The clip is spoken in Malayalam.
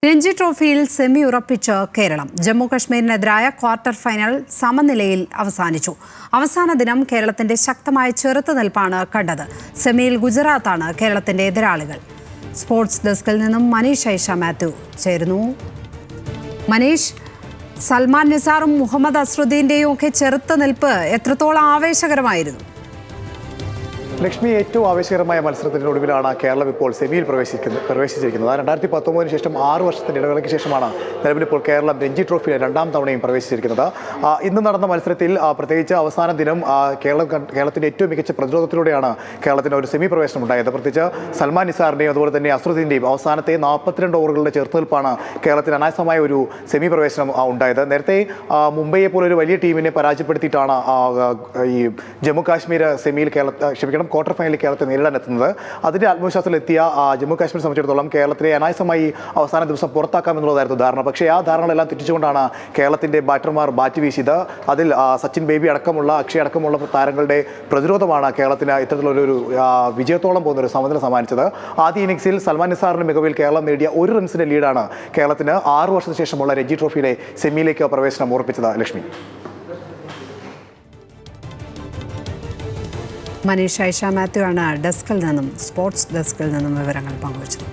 രഞ്ജി ട്രോഫിയിൽ സെമി ഉറപ്പിച്ച് കേരളം. ജമ്മു കശ്മീരിനെതിരായ ക്വാർട്ടർ ഫൈനൽ സമനിലയിൽ അവസാനിച്ചു. അവസാന ദിനം കേരളത്തിന്റെ ശക്തമായ ചെറുത്തുനിൽപ്പാണ് കണ്ടത്. സെമിയിൽ ഗുജറാത്താണ് കേരളത്തിന്റെ എതിരാളികൾ. സ്പോർട്സ് ഡെസ്കിൽ നിന്നും മനീഷ് ഐഷ മാത്യു ചേരുന്നു. മനീഷ്, സൽമാൻ നിസാറും മുഹമ്മദ് അസ്രുദ്ദീന്റെയും ഒക്കെ ചെറുത്തുനിൽപ്പ് എത്രത്തോളം ആവേശകരമായിരുന്നു? ലക്ഷ്മി, ഏറ്റവും ആവേശകരമായ മത്സരത്തിനൊടുവിലാണ് കേരളം ഇപ്പോൾ സെമിയിൽ പ്രവേശിച്ചിരിക്കുന്നത്. 2019 ശേഷം 6 വർഷത്തിൻ്റെ ഇടവേളയ്ക്ക് ശേഷമാണ് നിലവിലിപ്പോൾ കേരളം രഞ്ജി ട്രോഫിയിൽ 2ാം തവണയും പ്രവേശിച്ചിരിക്കുന്നത്. ഇന്ന് നടന്ന മത്സരത്തിൽ പ്രത്യേകിച്ച് അവസാന ദിനം കേരളത്തിൻ്റെ ഏറ്റവും മികച്ച പ്രതിരോധത്തിലൂടെയാണ് കേരളത്തിന് ഒരു സെമി പ്രവേശനം ഉണ്ടായത്. പ്രത്യേകിച്ച് സൽമാൻ നിസാറിൻ്റെയും അതുപോലെ തന്നെ അസ്രുദ്ദീൻ്റെയും അവസാനത്തെ 42 ഓവറുകളുടെ ചെറുത്തുനിൽപ്പാണ് കേരളത്തിന് അനായാസമായ ഒരു സെമി പ്രവേശനം ഉണ്ടായത്. നേരത്തെ മുംബൈയെ പോലൊരു വലിയ ടീമിനെ പരാജയപ്പെടുത്തിയിട്ടാണ് ഈ ജമ്മു കാശ്മീർ സെമിയിൽ ക്വാർട്ടർ ഫൈനലിൽ കേരളത്തെ നേരിടാനെത്തുന്നത്. അതിൻ്റെ ആത്മവിശ്വാസത്തിലെത്തിയ ജമ്മു കാശ്മീർ സംബന്ധിച്ചിടത്തോളം കേരളത്തിലെ അനായാസമായി അവസാന ദിവസം പുറത്താക്കാമെന്നുള്ളതായിരുന്നു ധാരണ. പക്ഷേ ആ ധാരണകളെല്ലാം തെറ്റിച്ചുകൊണ്ടാണ് കേരളത്തിൻ്റെ ബാറ്റർമാർ ബാറ്റ് വീശിയത്. അതിൽ സച്ചിൻ ബേബി അടക്കമുള്ള അക്ഷയ് അടക്കമുള്ള താരങ്ങളുടെ പ്രതിരോധമാണ് കേരളത്തിന് ഇത്തരത്തിലൊരു വിജയത്തോളം പോകുന്നൊരു സമനില സമ്മാനിച്ചത്. ആദ്യ ഇന്നിംഗ്സിൽ സൽമാൻ നിസാറിൻ്റെ മികവിൽ കേരളം നേടിയ 1 റൺസിൻ്റെ ലീഡാണ് കേരളത്തിന് 6 വർഷത്തിന് ശേഷമുള്ള രഞ്ജി ട്രോഫിയിലെ സെമിയിലേക്ക് പ്രവേശനം ഉറപ്പിച്ചത്. ലക്ഷ്മി. മനീഷ് ഐഷ മാത്യു ആണ് സ്പോർട്സ് ഡെസ്കിൽ നിന്നും വിവരങ്ങൾ പങ്കുവച്ചത്.